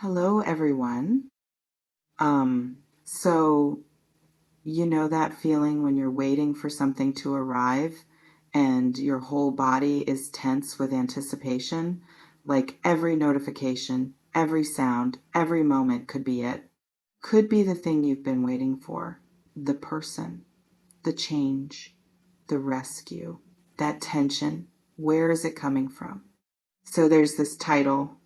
Hello, everyone. So you know that feeling when you're waiting for something to arrive and your whole body is tense with anticipation? Like every notification, every sound, every moment could be it. Could be the thing you've been waiting for. The person, the change, the rescue, that tension. Where is it coming from? So there's this title.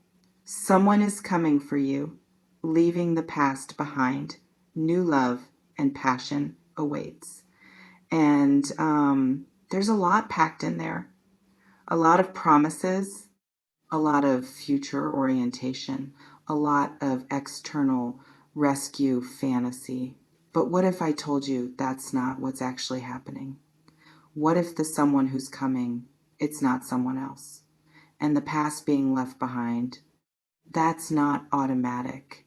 Someone is coming for you, leaving the past behind. New love and passion awaits. And there's a lot packed in there, a lot of promises, a lot of future orientation, a lot of external rescue fantasy. But what if I told you that's not what's actually happening? What if the someone who's coming, it's not someone else? And the past being left behind, that's not automatic.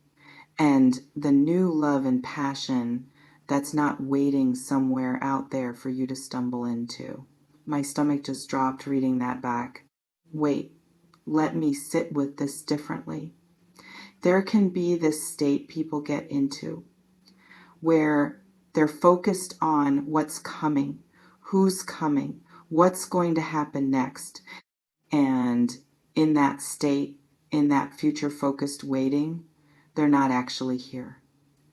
And the new love and passion, that's not waiting somewhere out there for you to stumble into. My stomach just dropped reading that back. Wait, let me sit with this differently. There can be this state people get into where they're focused on what's coming, who's coming, what's going to happen next. And in that state, in that future focused waiting, they're not actually here,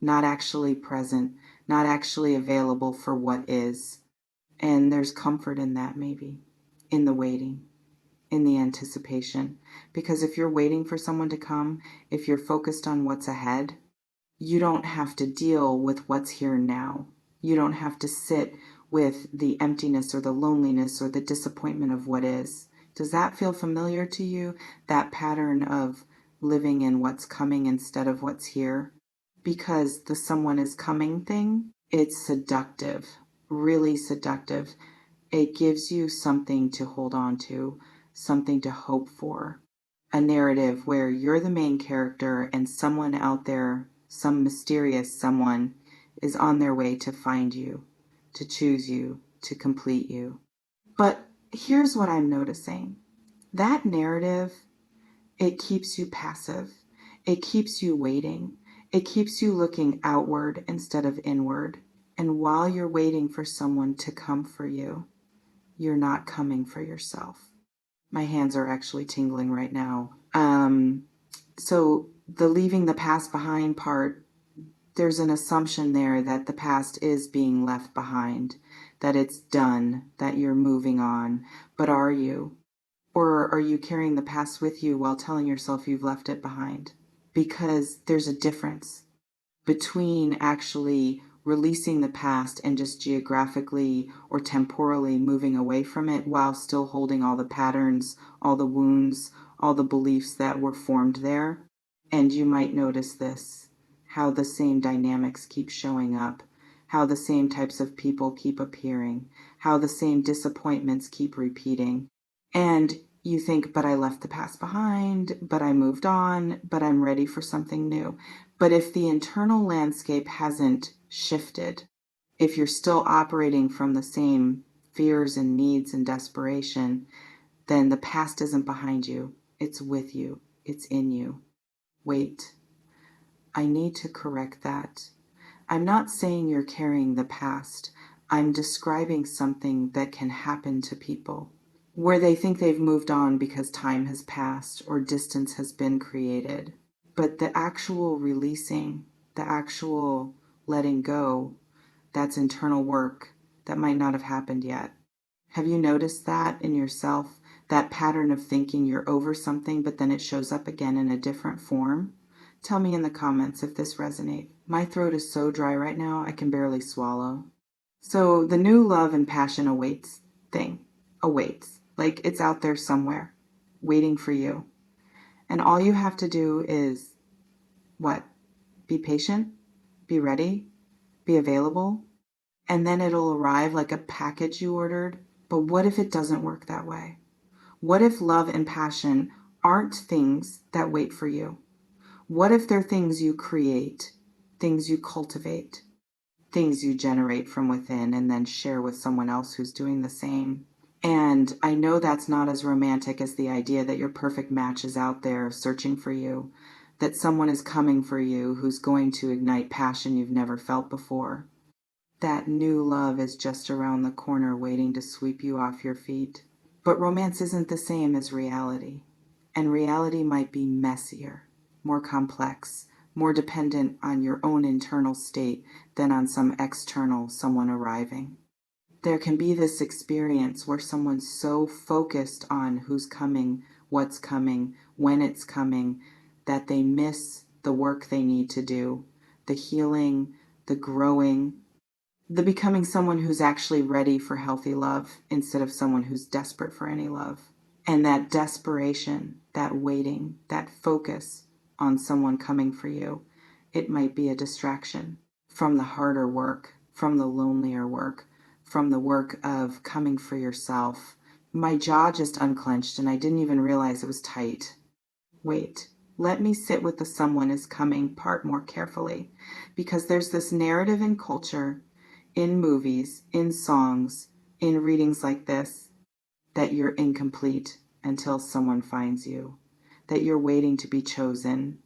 not actually present, not actually available for what is. And there's comfort in that, maybe, in the waiting, in the anticipation. Because if you're waiting for someone to come, if you're focused on what's ahead, you don't have to deal with what's here now. You don't have to sit with the emptiness or the loneliness or the disappointment of what is. Does that feel familiar to you? That pattern of living in what's coming instead of what's here? Because the someone is coming thing, it's seductive, really seductive. It gives you something to hold on to, something to hope for. A narrative where you're the main character and someone out there, some mysterious someone, is on their way to find you, to choose you, to complete you. But here's what I'm noticing. That narrative, it keeps you passive. It keeps you waiting. It keeps you looking outward instead of inward. And while you're waiting for someone to come for you, you're not coming for yourself. My hands are actually tingling right now. So the leaving the past behind part, there's an assumption there that the past is being left behind, that it's done, that you're moving on. But are you? Or are you carrying the past with you while telling yourself you've left it behind? Because there's a difference between actually releasing the past and just geographically or temporally moving away from it while still holding all the patterns, all the wounds, all the beliefs that were formed there. And you might notice this, how the same dynamics keep showing up, how the same types of people keep appearing, how the same disappointments keep repeating. And you think, but I left the past behind, but I moved on, but I'm ready for something new. But if the internal landscape hasn't shifted, if you're still operating from the same fears and needs and desperation, then the past isn't behind you. It's with you. It's in you. Wait, I need to correct that. I'm not saying you're carrying the past. I'm describing something that can happen to people where they think they've moved on because time has passed or distance has been created. But the actual releasing, the actual letting go, that's internal work that might not have happened yet. Have you noticed that in yourself? That pattern of thinking you're over something, but then it shows up again in a different form? Tell me in the comments if this resonates. My throat is so dry right now, I can barely swallow. So the new love and passion awaits thing awaits. Like it's out there somewhere, waiting for you. And all you have to do is what? Be patient, be ready, be available, and then it'll arrive like a package you ordered. But what if it doesn't work that way? What if love and passion aren't things that wait for you? What if they're things you create, things you cultivate, things you generate from within and then share with someone else who's doing the same? And I know that's not as romantic as the idea that your perfect match is out there searching for you. that someone is coming for you who's going to ignite passion you've never felt before. That new love is just around the corner waiting to sweep you off your feet. But romance isn't the same as reality. And reality might be messier, more complex, more dependent on your own internal state than on some external someone arriving. There can be this experience where someone's so focused on who's coming, what's coming, when it's coming, that they miss the work they need to do, the healing, the growing, the becoming someone who's actually ready for healthy love instead of someone who's desperate for any love. And that desperation, that waiting, that focus on someone coming for you, it might be a distraction from the harder work, from the lonelier work, from the work of coming for yourself. My jaw just unclenched and I didn't even realize it was tight. Wait, let me sit with the someone is coming part more carefully, because there's this narrative in culture, in movies, in songs, in readings like this, that you're incomplete until someone finds you, that you're waiting to be chosen,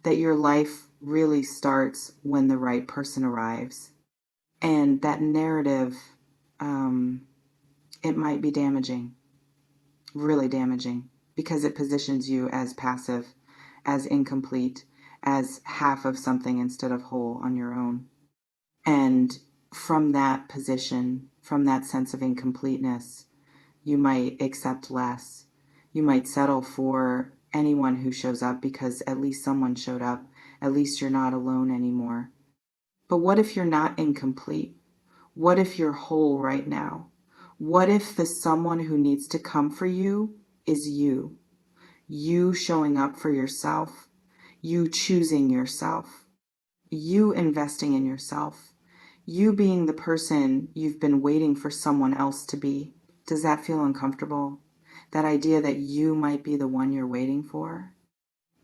that your life really starts when the right person arrives. And that narrative, it might be damaging, really damaging, because it positions you as passive, as incomplete, as half of something instead of whole on your own. And from that position, from that sense of incompleteness, you might accept less. You might settle for anyone who shows up because at least someone showed up. At least you're not alone anymore. But what if you're not incomplete? What if you're whole right now? What if the someone who needs to come for you is you? You showing up for yourself, you choosing yourself, you investing in yourself, you being the person you've been waiting for someone else to be. Does that feel uncomfortable? That idea that you might be the one you're waiting for?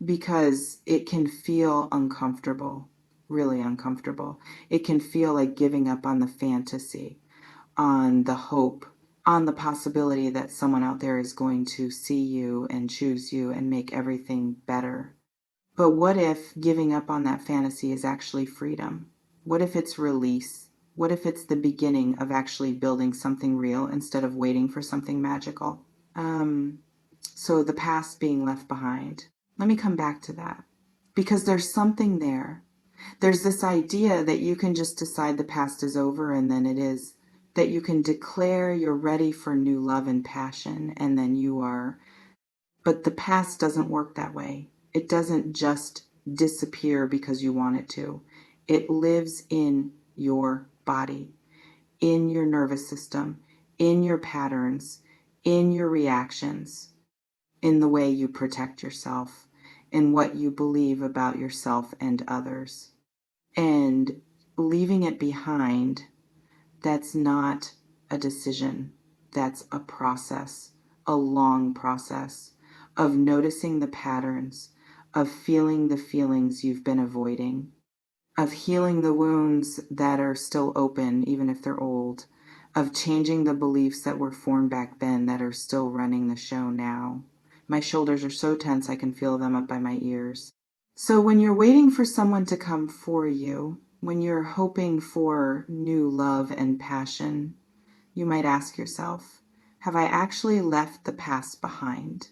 Because it can feel uncomfortable, really uncomfortable. It can feel like giving up on the fantasy, on the hope, on the possibility that someone out there is going to see you and choose you and make everything better. But what if giving up on that fantasy is actually freedom? What if it's release? What if it's the beginning of actually building something real instead of waiting for something magical? So the past being left behind. Let me come back to that. Because there's something there. There's this idea that you can just decide the past is over and then it is. That you can declare you're ready for new love and passion and then you are. But the past doesn't work that way. It doesn't just disappear because you want it to. It lives in your body, in your nervous system, in your patterns, in your reactions, in the way you protect yourself, in what you believe about yourself and others. And leaving it behind, that's not a decision. That's a process, a long process of noticing the patterns, of feeling the feelings you've been avoiding, of healing the wounds that are still open, even if they're old, of changing the beliefs that were formed back then that are still running the show now. My shoulders are so tense I can feel them up by my ears. So when you're waiting for someone to come for you, when you're hoping for new love and passion, you might ask yourself, have I actually left the past behind?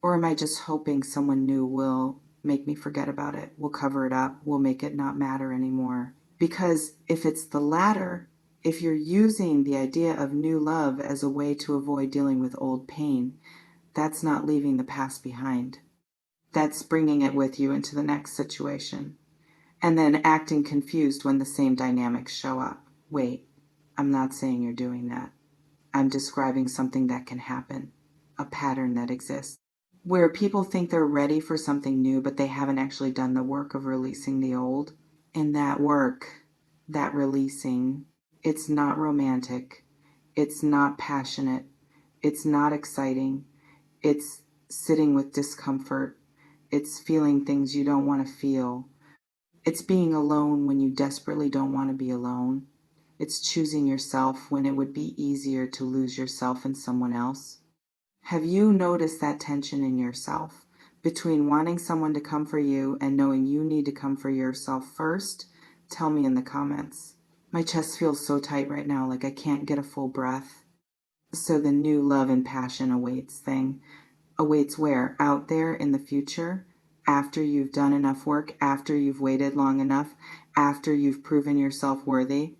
Or am I just hoping someone new will make me forget about it, will cover it up, will make it not matter anymore? Because if it's the latter, if you're using the idea of new love as a way to avoid dealing with old pain, that's not leaving the past behind. That's bringing it with you into the next situation. And then acting confused when the same dynamics show up. Wait, I'm not saying you're doing that. I'm describing something that can happen, a pattern that exists, where people think they're ready for something new, but they haven't actually done the work of releasing the old. And that work, that releasing, it's not romantic, it's not passionate, it's not exciting, it's sitting with discomfort, it's feeling things you don't want to feel, it's being alone when you desperately don't want to be alone. It's choosing yourself when it would be easier to lose yourself in someone else. Have you noticed that tension in yourself Between wanting someone to come for you and knowing you need to come for yourself first, tell me in the comments. My chest feels so tight right now, like I can't get a full breath. So the new love and passion awaits thing. Awaits where? Out there in the future? After you've done enough work? After you've waited long enough? After you've proven yourself worthy?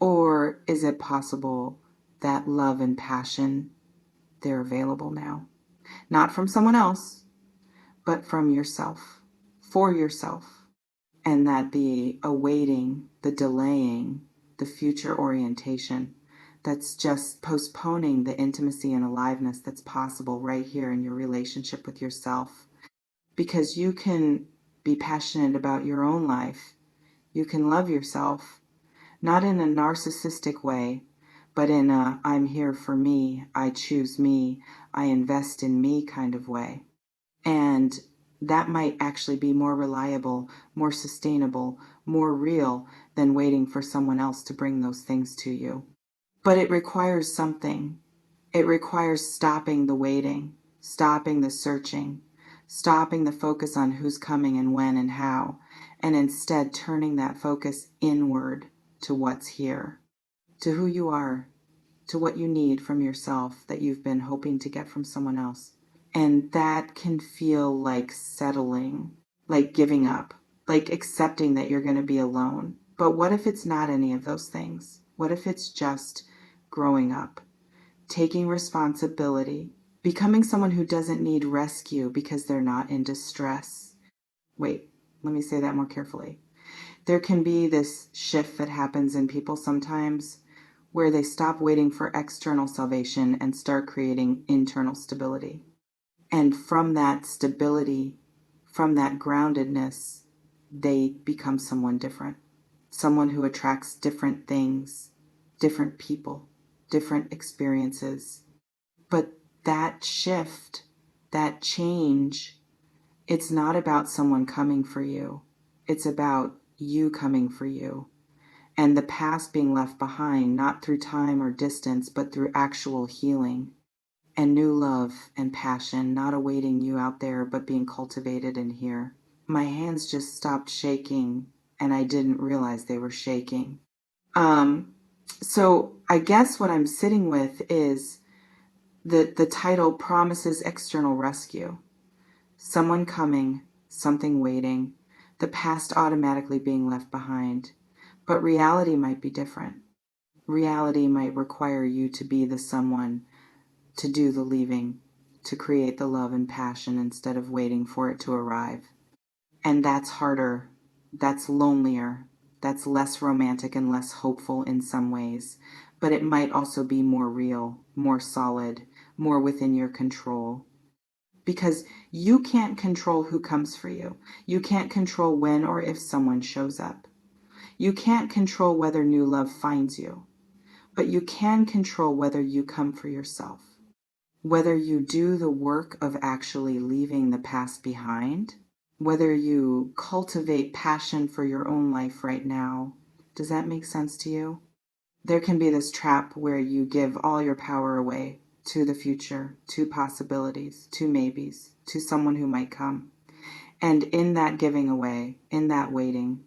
Or is it possible that love and passion, they're available now? Not from someone else, but from yourself, for yourself. And that the awaiting, the delaying, the future orientation, that's just postponing the intimacy and aliveness that's possible right here in your relationship with yourself. Because you can be passionate about your own life. You can love yourself, not in a narcissistic way, but in a I'm here for me, I choose me, I invest in me kind of way. And that might actually be more reliable, more sustainable, more real than waiting for someone else to bring those things to you. But it requires something. It requires stopping the waiting, stopping the searching, stopping the focus on who's coming and when and how, and instead turning that focus inward to what's here, to who you are, to what you need from yourself that you've been hoping to get from someone else. And that can feel like settling, like giving up, like accepting that you're going to be alone. But what if it's not any of those things? What if it's just growing up, taking responsibility, becoming someone who doesn't need rescue because they're not in distress? Wait, let me say that more carefully. There can be this shift that happens in people sometimes where they stop waiting for external salvation and start creating internal stability. And from that stability, from that groundedness, they become someone different. Someone who attracts different things, different people, different experiences. But that shift, that change, it's not about someone coming for you. It's about you coming for you. And the past being left behind, not through time or distance, but through actual healing. And new love and passion, not awaiting you out there, but being cultivated in here. My hands just stopped shaking, and I didn't realize they were shaking. So I guess what I'm sitting with is the title promises external rescue. Someone coming, something waiting, the past automatically being left behind. But reality might be different. Reality might require you to be the someone, to do the leaving, to create the love and passion instead of waiting for it to arrive. And that's harder, that's lonelier, that's less romantic and less hopeful in some ways, but it might also be more real, more solid, more within your control. Because you can't control who comes for you. You can't control when or if someone shows up. You can't control whether new love finds you, but you can control whether you come for yourself. Whether you do the work of actually leaving the past behind, whether you cultivate passion for your own life right now. Does that make sense to you? There can be this trap where you give all your power away to the future, to possibilities, to maybes, to someone who might come. And in that giving away, in that waiting,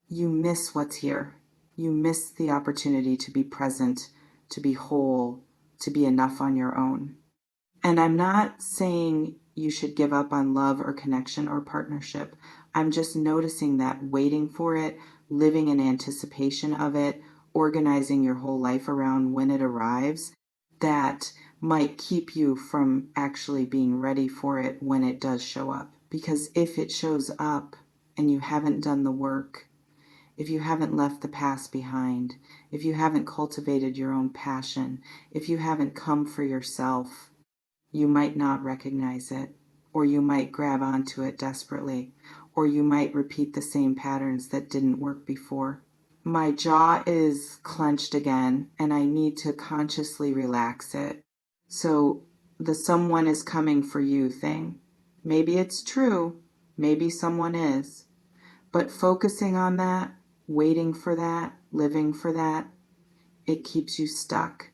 you miss what's here. You miss the opportunity to be present, to be whole, to be enough on your own. And I'm not saying you should give up on love or connection or partnership. I'm just noticing that waiting for it, living in anticipation of it, organizing your whole life around when it arrives, that might keep you from actually being ready for it when it does show up. Because if it shows up and you haven't done the work, if you haven't left the past behind, if you haven't cultivated your own passion, if you haven't come for yourself, you might not recognize it, or you might grab onto it desperately, or you might repeat the same patterns that didn't work before. My jaw is clenched again, and I need to consciously relax it. So the someone is coming for you thing, maybe it's true, maybe someone is, but focusing on that, waiting for that, living for that, it keeps you stuck.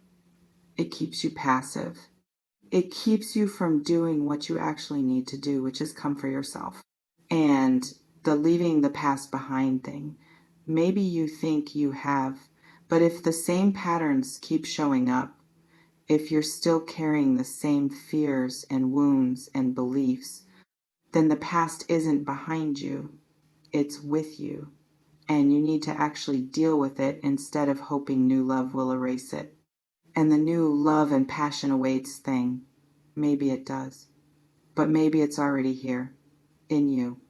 It keeps you passive. it keeps you from doing what you actually need to do, which is come for yourself. And the leaving the past behind thing, maybe you think you have, but if the same patterns keep showing up, if you're still carrying the same fears and wounds and beliefs, then the past isn't behind you, it's with you. And you need to actually deal with it instead of hoping new love will erase it. And the new love and passion awaits thing, maybe it does. But maybe it's already here, in you,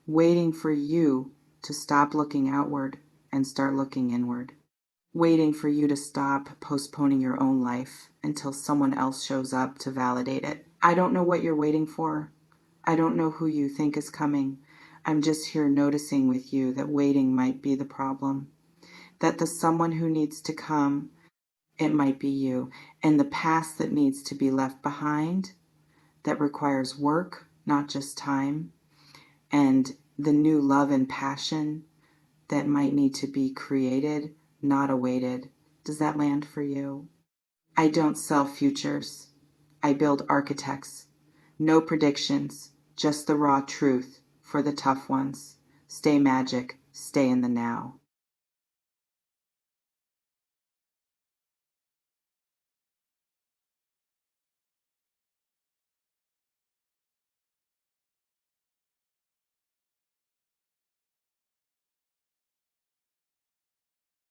waiting for you to stop looking outward and start looking inward. Waiting for you to stop postponing your own life until someone else shows up to validate it. I don't know what you're waiting for. I don't know who you think is coming. I'm just here noticing with you that waiting might be the problem. That the someone who needs to come, it might be you. And the past that needs to be left behind, that requires work, not just time. And the new love and passion that might need to be created, not awaited. Does that land for you? I don't sell futures. I build architects. No predictions, just the raw truth for the tough ones. Stay magic, stay in the now.